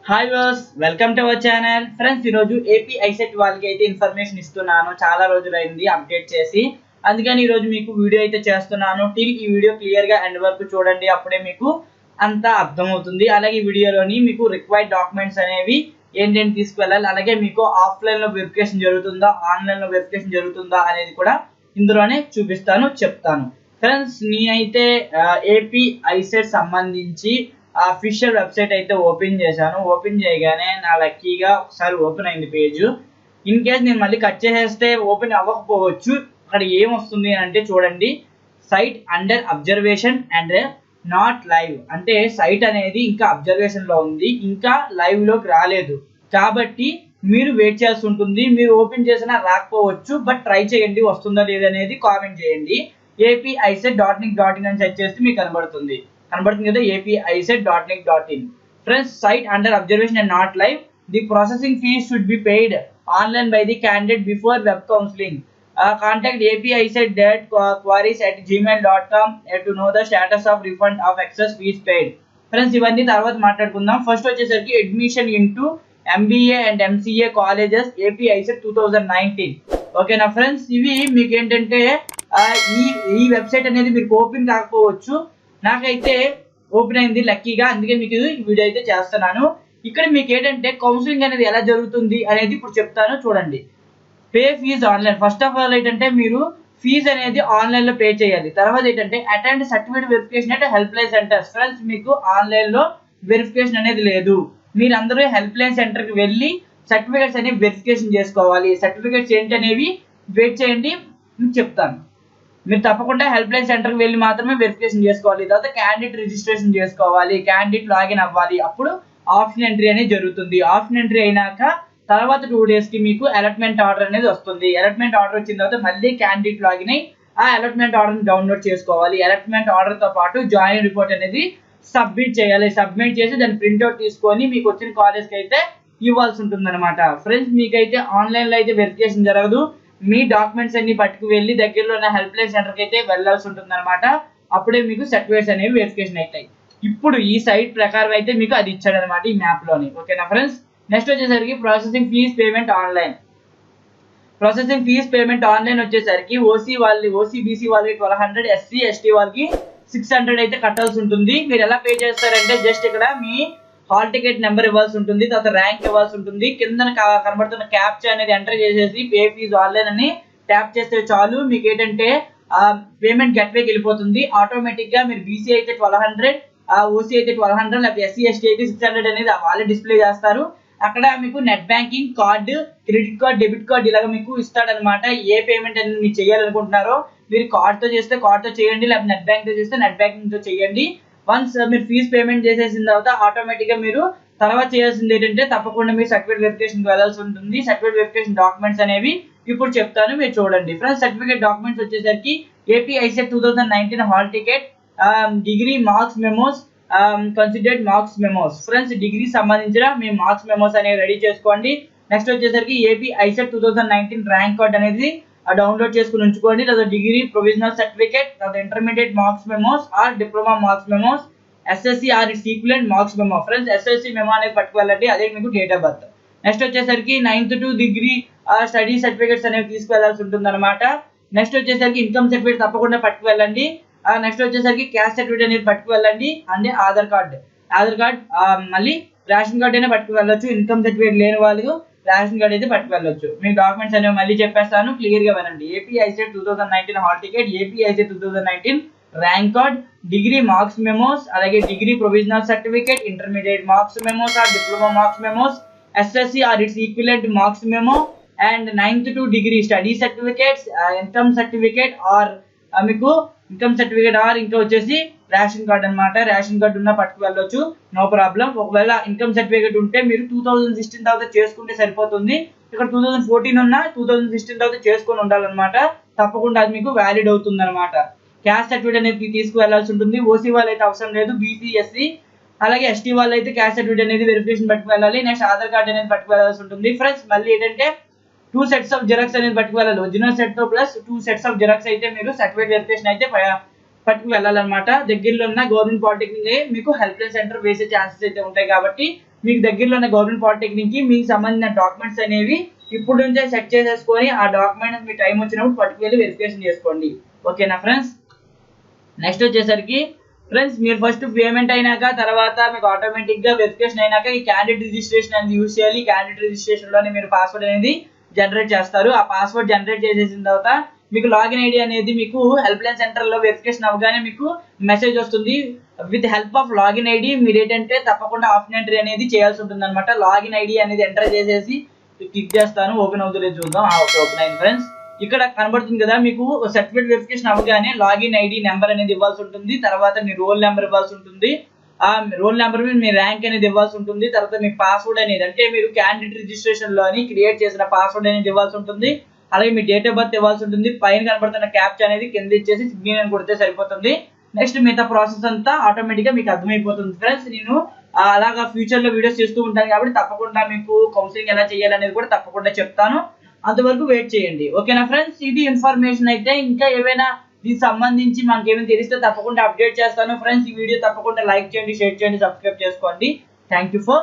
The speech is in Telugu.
Hi was welcome to our channel friends. ఈరోజు ఏపీ ఐసెట్ వాళ్ళకి అయితే ఇన్ఫర్మేషన్ ఇస్తున్నాను. చాలా రోజులైంది అప్డేట్ చేసి, అందుకని ఈరోజు మీకు వీడియో అయితే చేస్తున్నాను. టిల్ ఈ వీడియో క్లియర్గా ఎండ్ వరకు చూడండి, అప్పుడే మీకు అంతా అర్థమవుతుంది. అలాగే ఈ వీడియోలోని మీకు రిక్వైర్డ్ డాక్యుమెంట్స్ అనేవి ఏంటంటే తీసుకువెళ్ళాలి, అలాగే మీకు ఆఫ్లైన్లో వెరిఫికేషన్ జరుగుతుందా ఆన్లైన్లో వెరిఫికేషన్ జరుగుతుందా అనేది కూడా ఇందులోనే చూపిస్తాను, చెప్తాను. ఫ్రెండ్స్, నేనైతే ఏపీ ఐసెట్ సంబంధించి అఫీషియల్ వెబ్సైట్ అయితే ఓపెన్ చేశాను. ఓపెన్ చేయగానే నా లక్కీగా ఒకసారి ఓపెన్ అయింది పేజ్. ఇన్ కేస్ నేను మళ్ళీ కట్ చేసేస్తే ఓపెన్ అవ్వకపోవచ్చు. అక్కడ ఏం వస్తుంది అంటే చూడండి, site under observation and not live. అంటే సైట్ అనేది ఇంకా అబ్జర్వేషన్లో ఉంది, ఇంకా లైవ్లోకి రాలేదు. కాబట్టి మీరు వెయిట్ చేయాల్సి ఉంటుంది. మీరు ఓపెన్ చేసినా రాకపోవచ్చు, బట్ ట్రై చేయండి, వస్తుందా లేదనేది కామెంట్ చేయండి. apicet.nic.in అని సెర్చ్ చేస్తే మీకు కనబడుతుంది కదా, apicet.nic.in. Friends, site under observation and not live. The processing fees should be paid online by the candidate before web counseling. Contact apicet.queries@gmail.com to know the status of refund of excess fees paid. Friends, ఇవన్నీ తర్వాత మాట్లాడుకుందాం. ఫస్ట్ వచ్చేసరికి admission into MBA and MCA colleges AP ICET 2019. ఓకేనా ఫ్రెండ్స్, ఇవి మీకు ఏంటంటే ఈ వెబ్సైట్ అనేది మీకు ఓపెన్ కాకపోవచ్చు. నాకైతే ఓపెన్ అయింది లక్కీగా, అందుకే మీకు ఈ వీడియో అయితే చేస్తున్నాను. ఇక్కడ మీకు ఏంటంటే కౌన్సిలింగ్ అనేది ఎలా జరుగుతుంది అనేది ఇప్పుడు చెప్తాను, చూడండి. Pay fees online. First of all ఏంటంటే మీరు ఫీజ్ అనేది ఆన్లైన్లో పే చేయాలి. తర్వాత ఏంటంటే అటెండ్ సర్టిఫికేట్ వెరిఫికేషన్ అంటే హెల్ప్ లైన్ సెంటర్స్. ఫ్రెండ్స్, మీకు ఆన్లైన్లో వెరిఫికేషన్ అనేది లేదు. మీరు అందరూ హెల్ప్ లైన్ సెంటర్కి వెళ్ళి సర్టిఫికేట్స్ అనేవి వెరిఫికేషన్ చేసుకోవాలి. సర్టిఫికేట్స్ ఏంటి అనేవి వెయిట్ చేయండి, చెప్తాను. మీరు తప్పకుండా హెల్ప్ లైన్ సెంటర్కి వెళ్ళి మాత్రమే వెరిఫికేషన్ చేసుకోవాలి. తర్వాత క్యాండిడేట్ రిజిస్ట్రేషన్ చేసుకోవాలి, క్యాండిడేట్ లాగిన్ అవ్వాలి. అప్పుడు ఆప్షన్ ఎంట్రీ అనేది జరుగుతుంది. ఆప్షన్ ఎంట్రీ అయినాక తర్వాత 2 డేస్కి మీకు అలాట్మెంట్ ఆర్డర్ అనేది వస్తుంది. అలాట్మెంట్ ఆర్డర్ వచ్చిన తర్వాత మళ్ళీ క్యాండిడేట్ లాగిన్ అయ్యి ఆ అలాట్మెంట్ ఆర్డర్ని డౌన్లోడ్ చేసుకోవాలి. అలాట్మెంట్ ఆర్డర్తో పాటు జాయిన్ రిపోర్ట్ అనేది సబ్మిట్ చేయాలి. సబ్మిట్ చేసి దాన్ని ప్రింట్అవుట్ తీసుకొని మీకు వచ్చిన కాలేజ్కి అయితే ఇవ్వాల్సి ఉంటుంది అనమాట. ఫ్రెండ్స్, మీకైతే ఆన్లైన్లో అయితే వెరిఫికేషన్ జరగదు. మీ డాక్యుమెంట్స్ అన్ని పట్టుకు వెళ్ళి దగ్గరలో ఉన్న హెల్ప్ లైన్ సెంటర్కి అయితే వెళ్ళాల్సి ఉంటుంది అనమాట. అప్పుడే మీకు సర్టిఫికేట్స్ అనేవి వెరిఫికేషన్ అవుతాయి. ఇప్పుడు ఈ సైట్ ప్రకారం అయితే మీకు అది ఇచ్చాడు అనమాట, ఈ మ్యాప్లోని. ఓకేనా ఫ్రెండ్స్, నెక్స్ట్ వచ్చేసరికి processing fees payment online. Processing fees payment online వచ్చేసరికి ఓసీ బీసీ వాళ్ళకి 1200, ఎస్సీ ఎస్టీ వాళ్ళకి 600 అయితే కట్టాల్సి ఉంటుంది. మీరు ఎలా పే చేస్తారంటే జస్ట్ ఇక్కడ మీ హాల్ టికెట్ నెంబర్ ఇవ్వాల్సి ఉంటుంది, తర్వాత ర్యాంక్ ఇవ్వాల్సి ఉంటుంది. కింద కనబడుతున్న క్యాప్చా అనేది ఎంటర్ చేసేసి పే ఫీజ్ ఆన్లైన్ అని ట్యాప్ చేస్తే చాలు. మీకు ఏంటంటే పేమెంట్ గెట్వేకి వెళ్ళిపోతుంది ఆటోమేటిక్గా. మీరు బీసీ అయితే 1200, ఓసీ అయితే 1200, లేకపోతే ఎస్సీ ఎస్టీ అయితే 600 అనేది వాళ్ళే డిస్ప్లే చేస్తారు. అక్కడ మీకు net banking, card, credit card, debit card ఇలాగ మీకు ఇస్తాడనమాట. ఏ పేమెంట్ అనేది మీరు చేయాలనుకుంటున్నారో మీరు కార్డ్తో చేస్తే కార్డ్తో చేయండి, లేకపోతే నెట్ బ్యాంక్తో చేస్తే నెట్ బ్యాంకింగ్తో చేయండి. వన్స్ మీరు ఫీజ్ పేమెంట్ చేసేసిన తర్వాత ఆటోమేటిక్గా మీరు తర్వాత చేయాల్సింది ఏంటంటే తప్పకుండా మీరు సర్టిఫికేట్ వెరిఫికేషన్కి వెళ్ళాల్సి ఉంటుంది. సర్టిఫికేట్ వెరిఫికేషన్ డాక్యుమెంట్స్ అనేవి ఇప్పుడు చెప్తాను, మీరు చూడండి. ఫ్రెండ్స్, సర్టిఫికేట్ డాక్యుమెంట్స్ వచ్చేసరికి AP ICET 2019 hall ticket, degree marks memos, considered marks memos. Friends, degree సంబంధించిన మీ మార్క్స్ మెమోస్ అనేవి రెడీ చేసుకోండి. నెక్స్ట్ వచ్చేసరికి ఏపీ ఐసెట్ 2019 ర్యాంక్ కార్డ్ అనేది డౌన్లోడ్ చేసుకుని ఉంచుకోండి. లేదా డిగ్రీ ప్రొవిజనల్ సర్టిఫికేట్, లేదా intermediate marks memos or diploma marks memos, S S C or its equivalent marks memo. Friends, SSC memo అనేది పట్టుకువెళ్ళండి, అదే మీకు డేట్ ఆఫ్ బర్త్. నెక్స్ట్ వచ్చేసరికి 9th to degree study certificates అనేవి తీసుకువెళ్లాల్సి ఉంటుంది అనమాట. నెక్స్ట్ వచ్చేసరికి ఇన్కమ్ సర్టిఫికేట్ తప్పకుండా పట్టుకువెళ్ళండి. నెక్స్ట్ వచ్చేసరికి క్యాస్ట్ సర్టిఫికేట్ అనేది పట్టుకువెళ్ళండి. అంటే ఆధార్ కార్డ్, మళ్ళీ రేషన్ కార్డ్ అయినా పట్టుకువెళ్ళొచ్చు. ఇన్కమ్ సర్టిఫికేట్ లేని వాళ్ళు రేషన్ కార్డ్ అయితే పట్టుకెళ్ళొచ్చు. మీ డాక్యుమెంట్స్ అనేవి మళ్ళీ చెప్పేస్తాను, క్లియర్గా వినండి. A P ICET 2019 hall ticket, A P ICET 2019 rank card, degree marks memos, అలాగే degree provisional certificate, intermediate marks memos or diploma marks memos, S S C or its equivalent marks memo, and 9th to degree study certificates, income certificate or మీకు ఇన్కమ్ సర్టిఫికేట్ ఆర్ ఇంకా వచ్చేసి రేషన్ కార్డ్ అనమాట. రేషన్ కార్డు ఉన్నా పట్టుకు వెళ్ళొచ్చు, నో ప్రాబ్లం. ఒకవేళ ఇన్కమ్ సర్టిఫికేట్ ఉంటే మీరు 2016 తర్వాత చేసుకుంటే సరిపోతుంది. ఇక్కడ 2014 ఉన్నా 2016 తర్వాత చేసుకొని ఉండాలన్నమాట. తప్పకుండా అది మీకు వ్యాలిడ్ అవుతుంది అనమాట. క్యాస్ట్ సర్టిఫికేట్ అనేది తీసుకువెళ్లాల్సి ఉంటుంది. ఓసీ వాళ్ళు అయితే అవసరం లేదు, బీసీ ఎస్సీ అలాగే ఎస్టీ వాళ్ళు అయితే క్యాస్ట్ సర్టిఫికేట్ అనేది వెరిఫికేషన్ పట్టుకు వెళ్ళాలి. నెక్స్ట్ ఆధార్ కార్డ్ అనేది పట్టుకు వెళ్ళాల్సి ఉంటుంది. ఫ్రెండ్స్, మళ్ళీ ఏంటంటే 2 sets ఆఫ్ జిరాక్స్ అనేది పట్టుకు వెళ్ళాలి. ఒరిజినల్ సెట్ తో ప్లస్ 2 sets ఆఫ్ జిరాక్స్ అయితే మీరు సర్టిఫికేట్ వెరిఫికేషన్ అయితే పట్టుకు వెళ్ళాలన్నమాట. దగ్గరలో ఉన్న గవర్నమెంట్ పాలిటెక్నిక్ మీకు హెల్ప్ లైన్ సెంటర్ వేసే ఛాన్సెస్ అయితే ఉంటాయి కాబట్టి మీకు దగ్గరలో ఉన్న గవర్నమెంట్ పాలిటెక్నిక్ కి మీకు సంబంధించిన డాక్యుమెంట్స్ అనేవి ఇప్పుడు నుంచే సెట్ చేసేసుకొని ఆ డాక్యుమెంట్స్ మీ టైం వచ్చినప్పుడు పట్టుకెళ్ళి వెరిఫికేషన్ చేసుకోండి. ఓకేనా ఫ్రెండ్స్? నెక్స్ట్ వచ్చేసరికి ఫ్రెండ్స్ మీరు ఫస్ట్ పేమెంట్ అయినాక తర్వాత మీకు ఆటోమేటిక్ గా వెరిఫికేషన్ అయినాక ఈ క్యాండిడేట్ రిజిస్ట్రేషన్ అనేది యూజ్ చేయాలి. క్యాండిడేట్ రిజిస్ట్రేషన్ లోనే మీరు పాస్వర్డ్ అనేది జనరేట్ చేస్తారు. ఆ పాస్వర్డ్ జనరేట్ చేసేసిన తర్వాత మీకు లాగిన్ ఐడి అనేది మీకు హెల్ప్ లైన్ సెంటర్ లో వెరిఫికేషన్ అవగానే మీకు మెసేజ్ వస్తుంది. With help of login ID మీరు ఏంటంటే తప్పకుండా ఆప్షన్ ఎంట్రీ అనేది చేయాల్సి ఉంటుంది అనమాట. లాగిన్ ఐడి అనేది ఎంటర్ చేసేసి క్లిక్ చేస్తాను. ఓపెన్ అవుతుందో చూద్దాం. ఓకే, ఓపెన్ అయింది ఫ్రెండ్స్. ఇక్కడ కనబడుతుంది కదా మీకు సర్టిఫికేట్ వెరిఫికేషన్ అవగానే లాగిన్ ఐడి నెంబర్ అనేది ఇవ్వాల్సి ఉంటుంది. తర్వాత మీ రోల్ నెంబర్ ఇవ్వాల్సి ఉంటుంది. ఆ రోల్ నెంబర్ మీద మీ ర్యాంక్ అనేది ఇవ్వాల్సి ఉంటుంది. తర్వాత మీ పాస్వర్డ్ అనేది అంటే మీరు క్యాండిడేట్ రిజిస్ట్రేషన్ లోని క్రియేట్ చేసిన పాస్వర్డ్ అనేది ఇవ్వాల్సి ఉంటుంది. అలాగే మీ డేట్ ఆఫ్ బర్త్ ఇవ్వాల్సి ఉంటుంది. పైన కనబడుతున్న క్యాప్చా అనేది కింద ఇచ్చేసి సిగ్నేచర్ కొడితే సరిపోతుంది. నెక్స్ట్ మిగతా ప్రాసెస్ అంతా ఆటోమేటిక్ గా మీకు అర్థమైపోతుంది ఫ్రెండ్స్. నేను అలాగా ఫ్యూచర్ లో వీడియోస్ చేస్తూ ఉంటాను కాబట్టి తప్పకుండా మీకు కౌన్సిలింగ్ ఎలా చేయాలనేది కూడా తప్పకుండా చెప్తాను. అంతవరకు వెయిట్ చేయండి. ఓకేనా ఫ్రెండ్స్? ఇది ఇన్ఫర్మేషన్ అయితే. ఇంకా ఏమైనా దీనికి సంబంధించి మనకి ఏమైనా తెలిస్తే తప్పకుండా అప్డేట్ చేస్తాను ఫ్రెండ్స్. ఈ వీడియో తప్పకుండా లైక్ చేయండి, షేర్ చేయండి, సబ్స్క్రైబ్ చేసుకోండి. Thank you for